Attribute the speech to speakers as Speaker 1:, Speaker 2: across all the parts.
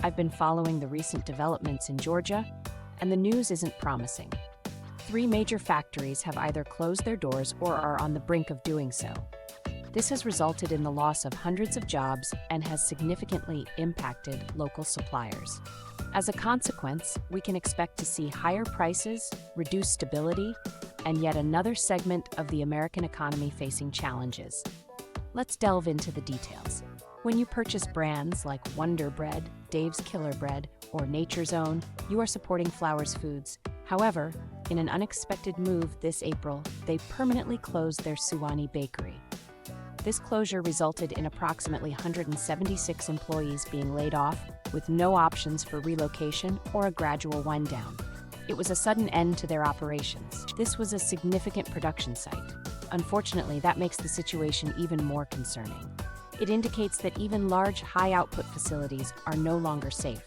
Speaker 1: I've been following the recent developments in Georgia, and the news isn't promising. 3 major factories have either closed their doors or are on the brink of doing so. This has resulted in the loss of hundreds of jobs and has significantly impacted local suppliers. As a consequence, we can expect to see higher prices, reduced stability, and yet another segment of the American economy facing challenges. Let's delve into the details. When you purchase brands like Wonder Bread, Dave's Killer Bread, or Nature's Own, you are supporting Flowers Foods. However, in an unexpected move this April, they permanently closed their Suwanee bakery. This closure resulted in approximately 176 employees being laid off, with no options for relocation or a gradual wind-down. It was a sudden end to their operations. This was a significant production site. Unfortunately, that makes the situation even more concerning. It indicates that even large, high-output facilities are no longer safe.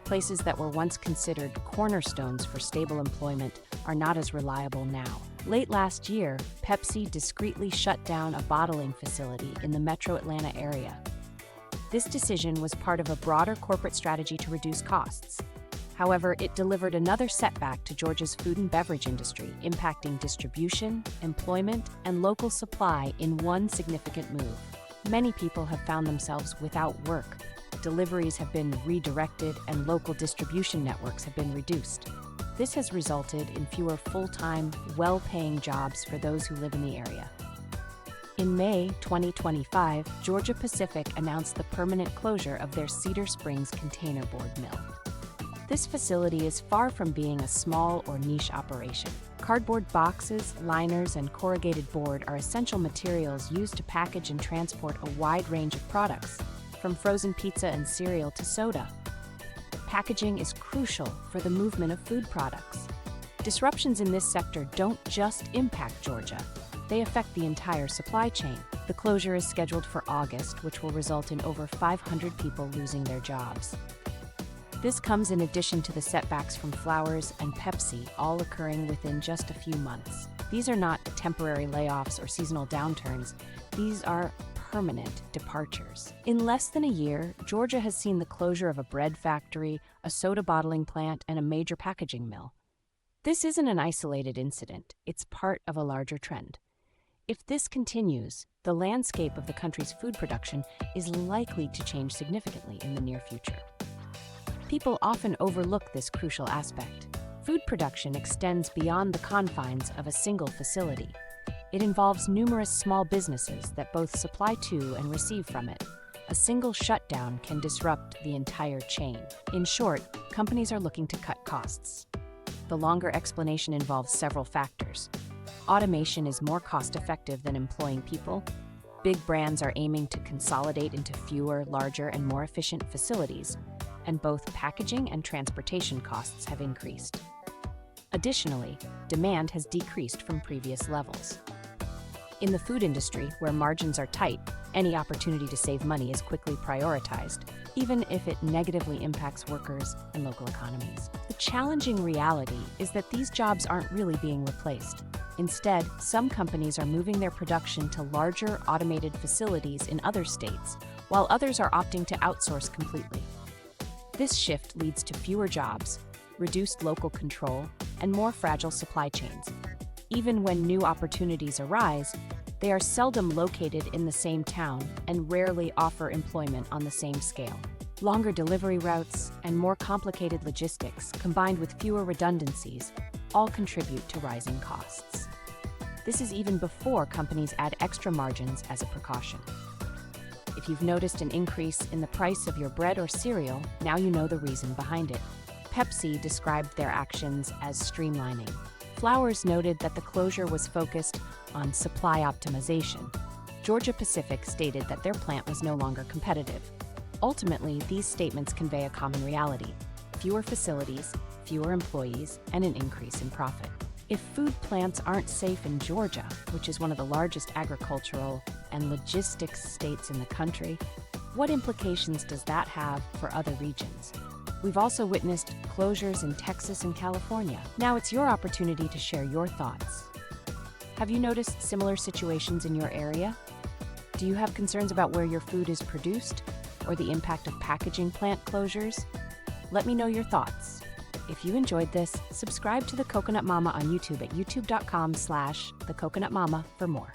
Speaker 1: Places that were once considered cornerstones for stable employment are not as reliable now. Late last year, Pepsi discreetly shut down a bottling facility in the metro Atlanta area. This decision was part of a broader corporate strategy to reduce costs. However, it delivered another setback to Georgia's food and beverage industry, impacting distribution, employment, and local supply in one significant move. Many people have found themselves without work. Deliveries have been redirected and local distribution networks have been reduced. This has resulted in fewer full-time, well-paying jobs for those who live in the area. In May 2025, Georgia Pacific announced the permanent closure of their Cedar Springs containerboard mill. This facility is far from being a small or niche operation. Cardboard boxes, liners, and corrugated board are essential materials used to package and transport a wide range of products, from frozen pizza and cereal to soda. Packaging is crucial for the movement of food products. Disruptions in this sector don't just impact Georgia, they affect the entire supply chain. The closure is scheduled for August, which will result in over 500 people losing their jobs. This comes in addition to the setbacks from Flowers and Pepsi, all occurring within just a few months. These are not temporary layoffs or seasonal downturns, these are permanent departures. In less than a year, Georgia has seen the closure of a bread factory, a soda bottling plant, and a major packaging mill. This isn't an isolated incident, it's part of a larger trend. If this continues, the landscape of the country's food production is likely to change significantly in the near future. People often overlook this crucial aspect. Food production extends beyond the confines of a single facility. It involves numerous small businesses that both supply to and receive from it. A single shutdown can disrupt the entire chain. In short, companies are looking to cut costs. The longer explanation involves several factors. Automation is more cost-effective than employing people. Big brands are aiming to consolidate into fewer, larger, and more efficient facilities, and both packaging and transportation costs have increased. Additionally, demand has decreased from previous levels. In the food industry, where margins are tight, any opportunity to save money is quickly prioritized, even if it negatively impacts workers and local economies. The challenging reality is that these jobs aren't really being replaced. Instead, some companies are moving their production to larger, automated facilities in other states, while others are opting to outsource completely. This shift leads to fewer jobs, reduced local control, and more fragile supply chains. Even when new opportunities arise, they are seldom located in the same town and rarely offer employment on the same scale. Longer delivery routes and more complicated logistics, combined with fewer redundancies, all contribute to rising costs. This is even before companies add extra margins as a precaution. If you've noticed an increase in the price of your bread or cereal, now you know the reason behind it. Pepsi described their actions as streamlining. Flowers noted that the closure was focused on supply optimization. Georgia Pacific stated that their plant was no longer competitive. Ultimately, these statements convey a common reality: fewer facilities, fewer employees, and an increase in profit. If food plants aren't safe in Georgia, which is one of the largest agricultural and logistics states in the country, what implications does that have for other regions? We've also witnessed closures in Texas and California. Now it's your opportunity to share your thoughts. Have you noticed similar situations in your area? Do you have concerns about where your food is produced? or the impact of packaging plant closures? Let me know your thoughts. If you enjoyed this, subscribe to The Coconut Mama on YouTube at youtube.com/thecoconutmama for more.